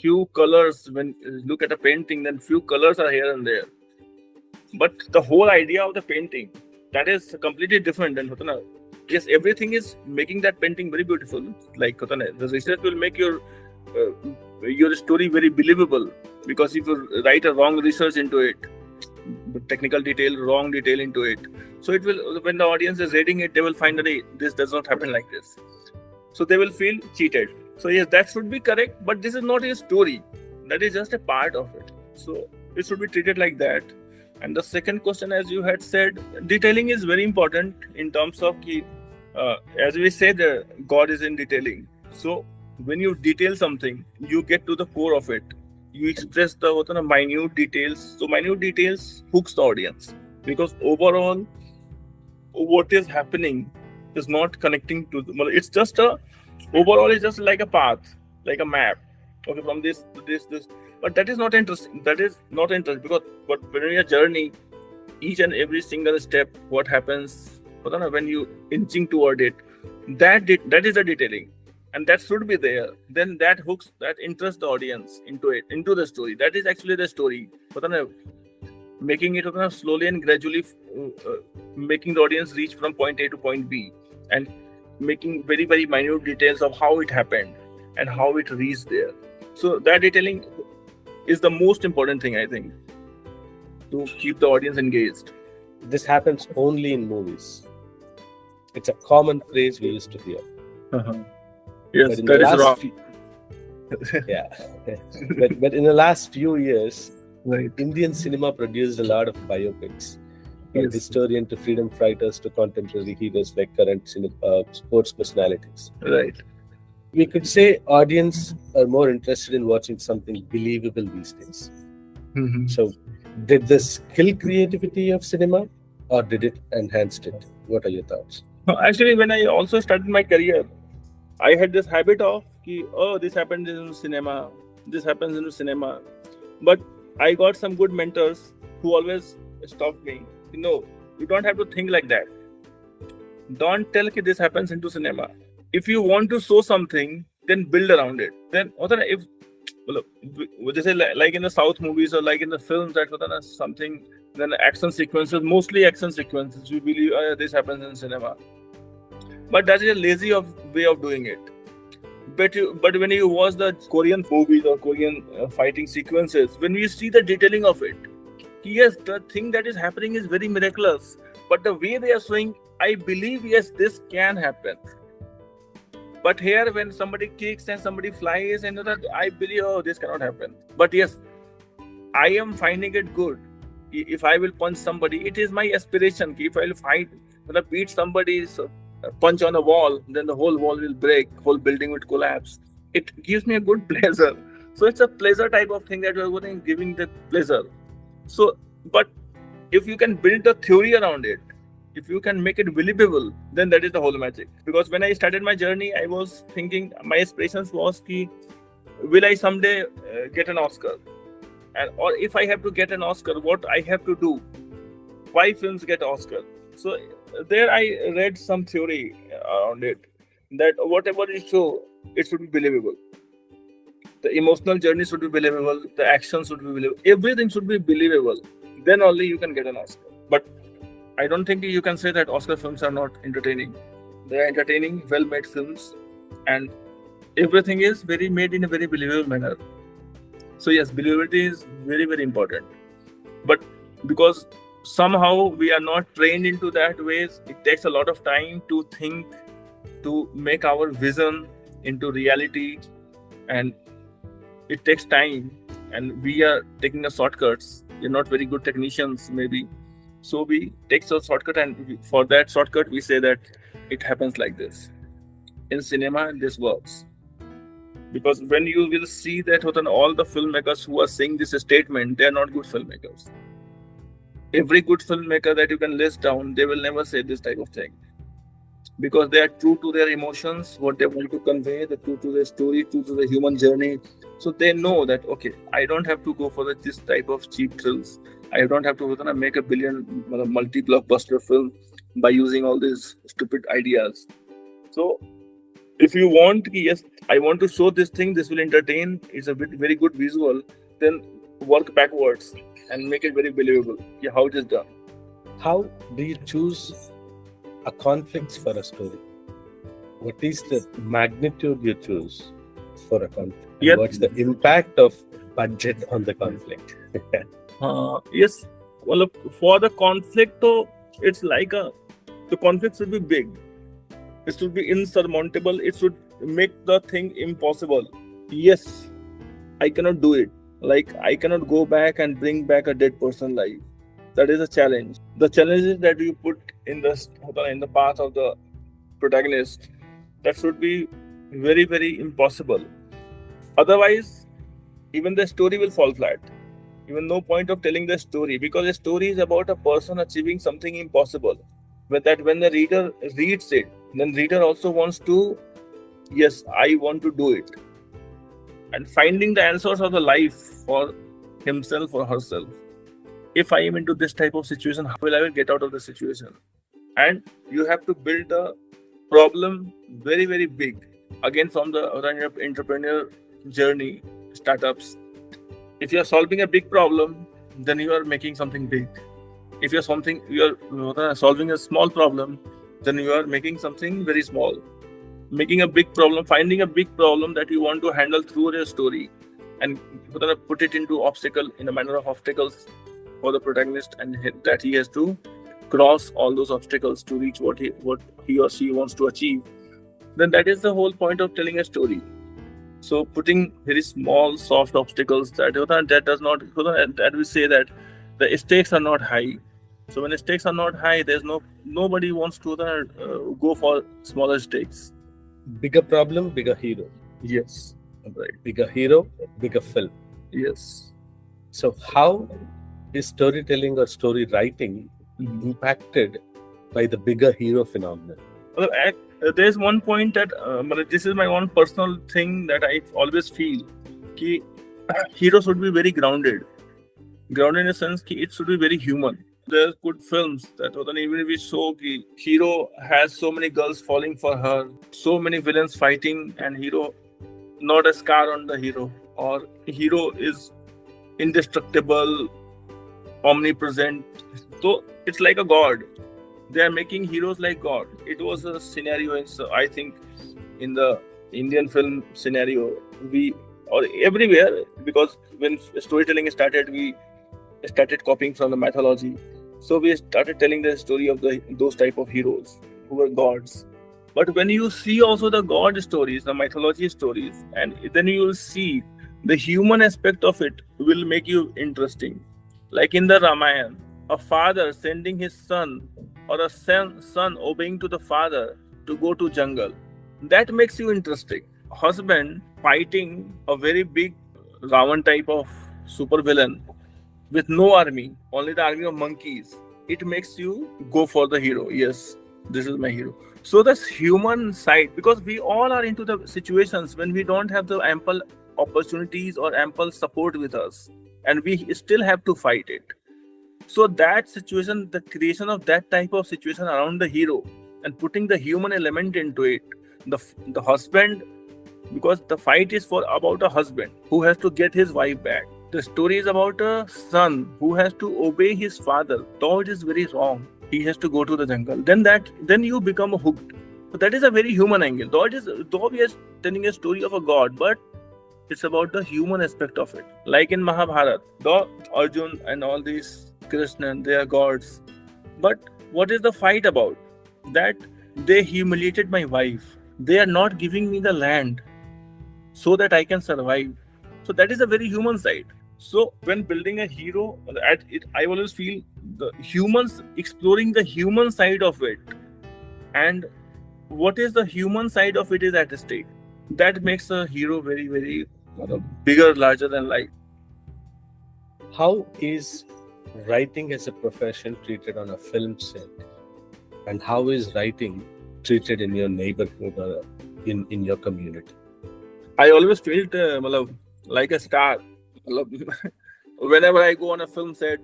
few colors. When you look at a painting, then few colors are here and there. But the whole idea of the painting, that is completely different than yes, everything is making that painting very beautiful. Like the research will make your story very believable, because if you write a wrong research into it, technical detail, wrong detail into it, so it will, when the audience is reading it, they will find that this does not happen like this. So they will feel cheated. So yes, that should be correct, but this is not a story. That is just a part of it. So it should be treated like that. And the second question, as you had said, detailing is very important in terms of as we say, God is in detailing. So when you detail something, you get to the core of it. You express the minute details. So minute details hooks the audience, because overall, what is happening is not connecting to it's just overall it's just like a path, like a map. Okay, from this to this, but that is not interesting. Because when you are journey, each and every single step, what happens when you inching toward it, that is the detailing, and that should be there. Then that hooks, that interests the audience into it, into the story. That is actually the story. Making it slowly and gradually, making the audience reach from point A to point B, and making very very minute details of how it happened and how it reached there. So that detailing is the most important thing, I think, to keep the audience engaged. This happens only in movies. It's a common phrase we used to hear. Yes, in that the is last wrong. yeah, but in the last few years, Right. Indian cinema produced a lot of biopics, from Yes. historian to freedom fighters to contemporary heroes like current sports personalities. Right. We could say audience are more interested in watching something believable these days. So, did this kill creativity of cinema, or did it enhance it? What are your thoughts? Actually, when I also started my career, I had this habit of, this happens in cinema, this happens in cinema. But I got some good mentors who always stopped me. You don't have to think like that. Don't tell that this happens into cinema. If you want to show something, then build around it. Then, if they say like in the South movies or like in the films that something, then action sequences, mostly action sequences, we believe this happens in cinema. But that is a lazy way of doing it. But when you watch the Korean movies or Korean fighting sequences, when you see the detailing of it, yes, the thing that is happening is very miraculous. But the way they are showing, I believe, yes, this can happen. But here, when somebody kicks and somebody flies, and I believe, this cannot happen. But yes, I am finding it good. If I will punch somebody, it is my aspiration. If I will fight, beat somebody, punch on a wall, then the whole wall will break, whole building will collapse. It gives me a good pleasure. So it's a pleasure type of thing that we are giving the pleasure. So, but if you can build a theory around it, if you can make it believable, then that is the whole magic. Because when I started my journey, I was thinking, my aspirations was, will I someday get an Oscar? Or if I have to get an Oscar, what I have to do? Why films get Oscar? So there I read some theory around it, that whatever you show, it should be believable. The emotional journey should be believable. The action should be believable. Everything should be believable. Then only you can get an Oscar. But I don't think you can say that Oscar films are not entertaining. They are entertaining, well-made films, and everything is made in a very believable manner. So yes, believability is very, very important. But because somehow we are not trained into that ways, it takes a lot of time to think, to make our vision into reality, and it takes time, and we are taking a shortcuts. We're not very good technicians maybe, so we take a shortcut, and for that shortcut we say that it happens like this. In cinema, this works. Because when you will see that all the filmmakers who are saying this statement, they are not good filmmakers. Every good filmmaker that you can list down, they will never say this type of thing. Because they are true to their emotions, what they want to convey, true to their story, true to the human journey. So they know that, okay, I don't have to go for this type of cheap thrills. I don't have to make a billion multi-blockbuster film by using all these stupid ideas. So if you want, yes, I want to show this thing, this will entertain, it's a very good visual, then work backwards and make it very believable. Yeah, how it is done. How do you choose a conflict for a story? What is the magnitude you choose for a conflict? Yeah. What's the impact of budget on the conflict? Yes, well, for the conflict, though, it's like the conflict should be big. It should be insurmountable. It should make the thing impossible. Yes, I cannot do it. Like, I cannot go back and bring back a dead person alive. That is a challenge. The challenges that you put in the path of the protagonist, that should be very, very impossible. Otherwise, even the story will fall flat. Even no point of telling the story, because the story is about a person achieving something impossible. When the reader reads it, then reader also wants to, yes, I want to do it. And finding the answers of the life for himself or herself. if I am into this type of situation, how will I get out of the situation? And you have to build a problem very, very big. Again, from the entrepreneur journey, startups, if you are solving a big problem, then you are making something big. If you're solving a small problem, then you are making something very small. Making a big problem, finding a big problem that you want to handle through your story, and put it into obstacle, in a manner of obstacles for the protagonist, and that he has to cross all those obstacles to reach what he or she wants to achieve. Then that is the whole point of telling a story. So putting very small, soft obstacles that does not, that we say that the stakes are not high. So when the stakes are not high, there's nobody wants to go for smaller stakes. Bigger problem, bigger hero. Yes, right. Bigger hero, bigger film. Yes. So how is storytelling or story writing impacted by the bigger hero phenomenon? Well, there's one point that this is my one personal thing that I always feel ki heroes should be very grounded in a sense ki it should be very human. There's good films that even if we show ki hero has so many girls falling for her, so many villains fighting, and hero not a scar on the hero, or hero is indestructible, omnipresent, so it's like a god. They are making heroes like God. It was a scenario, I think, in the Indian film scenario, or everywhere, because when storytelling started, we started copying from the mythology. So we started telling the story of those type of heroes who were gods. But when you see also the god stories, the mythology stories, and then you will see the human aspect of it will make you interesting. Like in the Ramayana, a father sending his son, or a son obeying to the father to go to jungle. That makes you interesting. Husband fighting a very big Ravan type of super villain with no army, only the army of monkeys. It makes you go for the hero. Yes, this is my hero. So this human side, because we all are into the situations when we don't have the ample opportunities or ample support with us, and we still have to fight it. So that situation, the creation of that type of situation around the hero and putting the human element into it, the husband, because the fight is about a husband who has to get his wife back. The story is about a son who has to obey his father, though it is very wrong. He has to go to the jungle. Then you become hooked. So that is a very human angle. Though we are telling a story of a god, but it's about the human aspect of it. Like in Mahabharata, though Arjun and all these Krishna, they are gods. But what is the fight about? That they humiliated my wife. They are not giving me the land so that I can survive. So that is a very human side. So when building a hero, I always feel the humans, exploring the human side of it, and what is the human side of it is at stake. That makes a hero very, very bigger, larger than life. How is writing as a profession treated on a film set, and how is writing treated in your neighborhood or in your community? I always felt like a star. Whenever I go on a film set,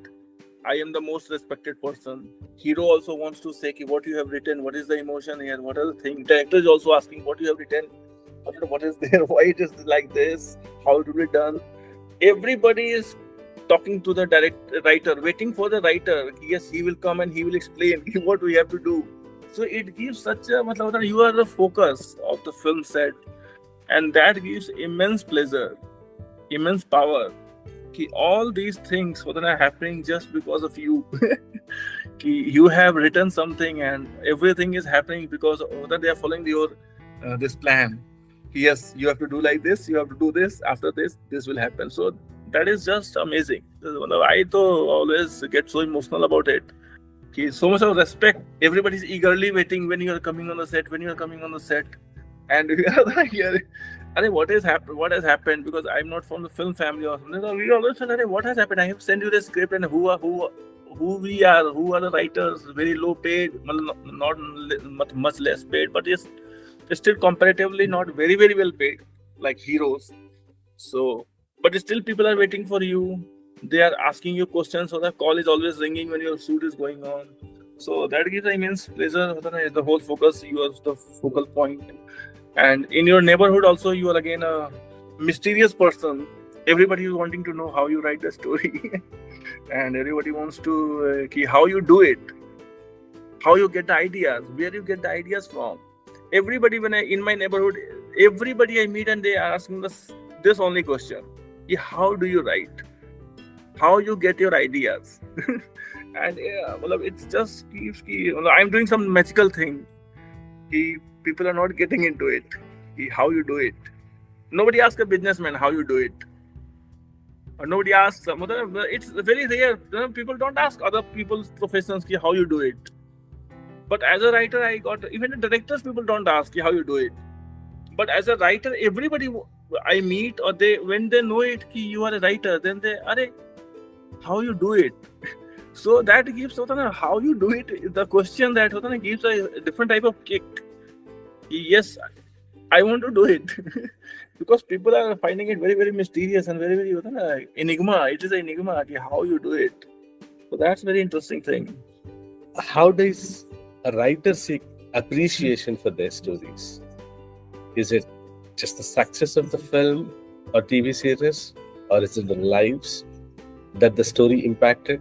I am the most respected person. Hero also wants to say what you have written, what is the emotion here, what are the things. Director is also asking what you have written, what is there, why it is like this, how it will be done. Everybody is talking to the writer, waiting for the writer. Yes, he will come and he will explain what we have to do. So it gives such a, you are the focus of the film set, and that gives immense pleasure, immense power. All these things are happening just because of you. You have written something and everything is happening because they are following your this plan. Yes, you have to do like this, you have to do this, after this will happen. So that is just amazing. I always get so emotional about it. So much of respect. Everybody is eagerly waiting when you are coming on the set, and we are like, what has happened? Because I'm not from the film family or something. So we always say, what has happened? I have sent you the script, and who we are, who are the writers, very low paid, not much less paid, but yes, still comparatively not very, very well paid, like heroes. So, but still people are waiting for you. They are asking you questions, so the call is always ringing when your shoot is going on. So that gives immense pleasure. The whole focus, you are the focal point. And in your neighborhood also, you are again a mysterious person. Everybody is wanting to know how you write the story. And everybody wants to how you do it, how you get the ideas, where you get the ideas from. Everybody, when I in my neighborhood, everybody I meet and they are asking this only question: how do you write? How you get your ideas? And it just keeps. I'm doing some magical thing. People are not getting into it. How you do it? Nobody asks a businessman how you do it. Or nobody asks. It's very rare. People don't ask other people's professions how you do it. But as a writer, I got even the directors. People don't ask how you do it. But as a writer, everybody I meet or when they know it you are a writer, then they how you do it. So that gives how you do it. The question that gives a different type of kick. Yes, I want to do it. Because people are finding it very, very mysterious and very, very enigma. It is an enigma how you do it. So that's very interesting thing. How does a writer seek appreciation for their stories? Is it just the success of the film or TV series, or is it the lives that the story impacted?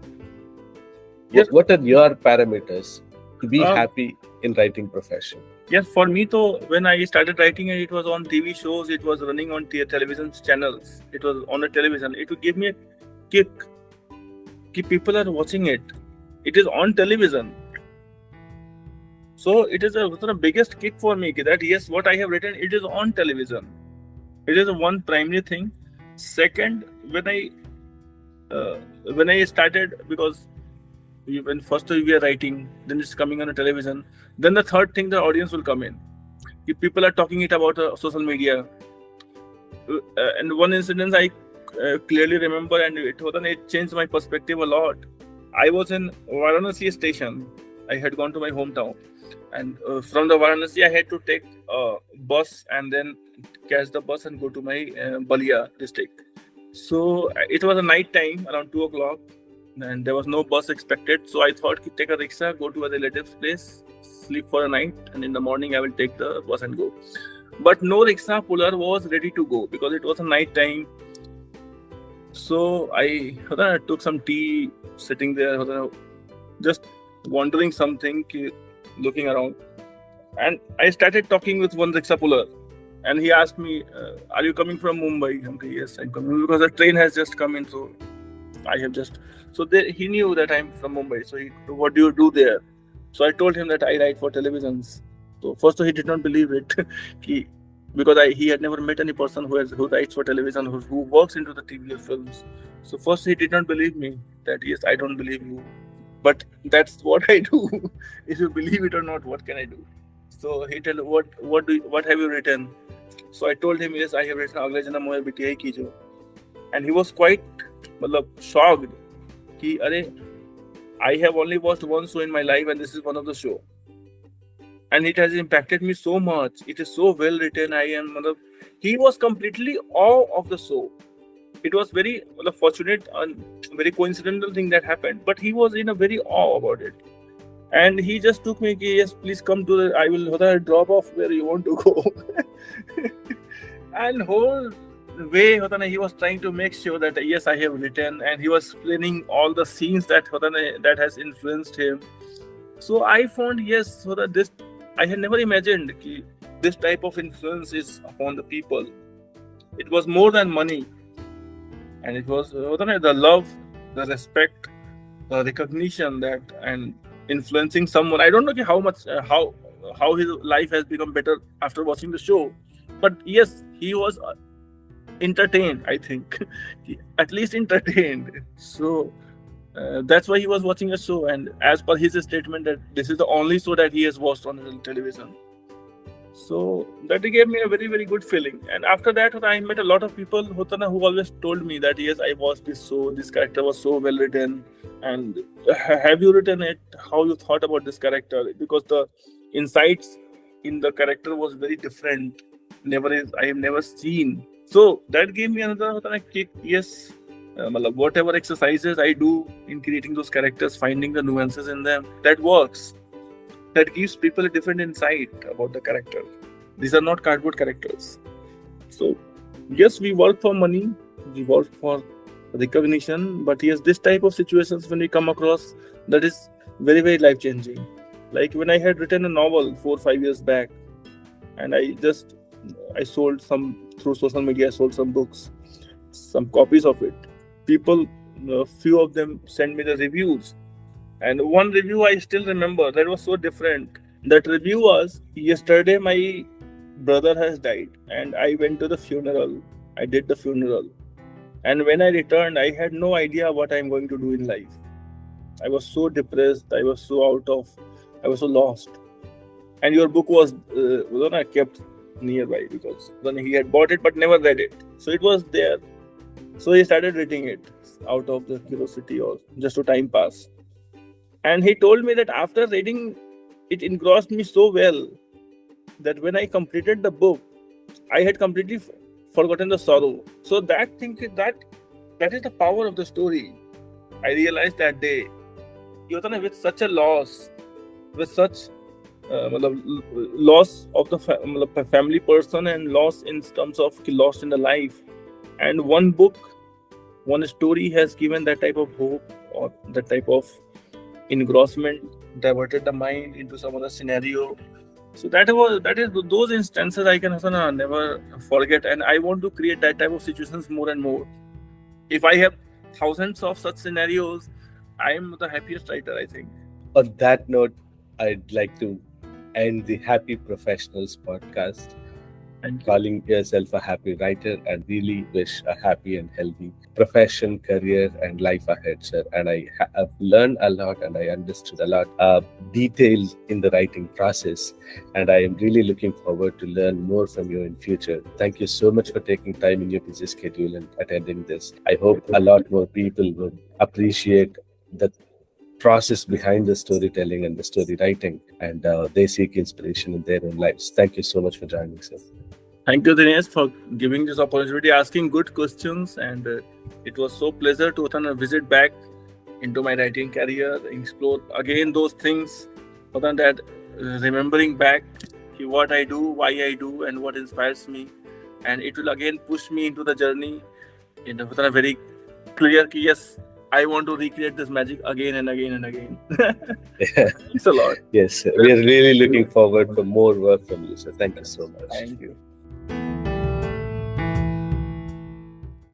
Yes. What are your parameters to be happy in writing profession? Yes, for me though, when I started writing it was on TV shows, it was running on television channels, it was on a television. It would give me a kick. People are watching it. It is on television. So it is the biggest kick for me that yes, what I have written, it is on television. It is one primary thing. Second, when I started, because when first we are writing, then it's coming on a television. Then the third thing, the audience will come in. If people are talking it about social media, and one incident I clearly remember, and it changed my perspective a lot. I was in Varanasi station. I had gone to my hometown, and from the Varanasi I had to take a bus and then catch the bus and go to my Ballia district. So it was a night time around 2 o'clock. And there was no bus expected, so I thought take a rickshaw, go to a relative's place, sleep for a night, and in the morning I will take the bus and go. But no rickshaw puller was ready to go because it was a night time. So I took some tea, sitting there, just wondering something, looking around, and I started talking with one rickshaw puller. And he asked me, "Are you coming from Mumbai?" Okay, yes, I'm coming because the train has just come in, so I have just. So he knew that I'm from Mumbai. So what do you do there? So I told him that I write for televisions. So first he did not believe it, because he had never met any person who writes for television, who works into the TV or films. So first he did not believe me that yes, I don't believe you, but that's what I do. If you believe it or not, what can I do? So he told, what have you written? So I told him, yes, I have written agle, janam, mohe, bitiya, kijo. And he was quite shocked. I have only watched one show in my life, and this is one of the show. And it has impacted me so much. It is so well written. He was completely awe of the show. It was very fortunate and very coincidental thing that happened. But he was in a very awe about it. And he just took me, yes, please come to I will drop off where you want to go. And whole way he was trying to make sure that yes, I have written, and he was explaining all the scenes that has influenced him. So I found yes, this I had never imagined this type of influence is upon the people. It was more than money, and it was the love, the respect, the recognition that and influencing someone. I don't know how much how his life has become better after watching the show, but yes, he was entertained, I think. At least entertained. So that's why he was watching a show, and as per his statement that this is the only show that he has watched on television. So that gave me a very, very good feeling. And after that, I met a lot of people who always told me that yes, I watched this show, this character was so well written, and have you written it, how you thought about this character, because the insights in the character was very different. I have never seen. So that gave me another kick. Yes, whatever exercises I do in creating those characters, finding the nuances in them, that works. That gives people a different insight about the character. These are not cardboard characters. So, yes, we work for money, we work for recognition, but yes, this type of situations when we come across, that is very, very life changing. Like when I had written a novel 4 or 5 years back, and I sold some through social media, I sold some books, some copies of it. People, few of them sent me the reviews, and one review I still remember that was so different. That review was, yesterday my brother has died, and I went to the funeral. I did the funeral, and when I returned, I had no idea what I'm going to do in life. I was so depressed. I was so lost. And your book was kept nearby because then he had bought it but never read it. So it was there. So he started reading it out of the curiosity or just to time pass. And he told me that after reading, it engrossed me so well that when I completed the book, I had completely forgotten the sorrow. So that is the power of the story. I realized that day, with such a loss, with such loss of the family person and loss in terms of loss in the life, and one book, one story has given that type of hope or that type of engrossment, diverted the mind into some other scenario. So that is those instances I can never forget, and I want to create that type of situations more and more. If I have thousands of such scenarios, I am the happiest writer, I think. On that note, I'd like to end the Happy Professionals podcast. Thank you. Calling yourself a happy writer, and really wish a happy and healthy profession, career, and life ahead, sir. And I have learned a lot, and I understood a lot of details in the writing process, and I am really looking forward to learn more from you in future. Thank you so much for taking time in your busy schedule and attending this. I hope a lot more people will appreciate the process behind the storytelling and the story writing, and they seek inspiration in their own lives. Thank you so much for joining, sir. Thank you, Dinesh, for giving this opportunity, asking good questions, and it was so pleasure to visit back into my writing career, explore again those things, that remembering back what I do, why I do, and what inspires me, and it will again push me into the journey in a very clear. Yes, I want to recreate this magic again and again and again. Thanks a lot. Yes, sir. We are really looking forward for more work from you, sir. Thank you so much. Thank you.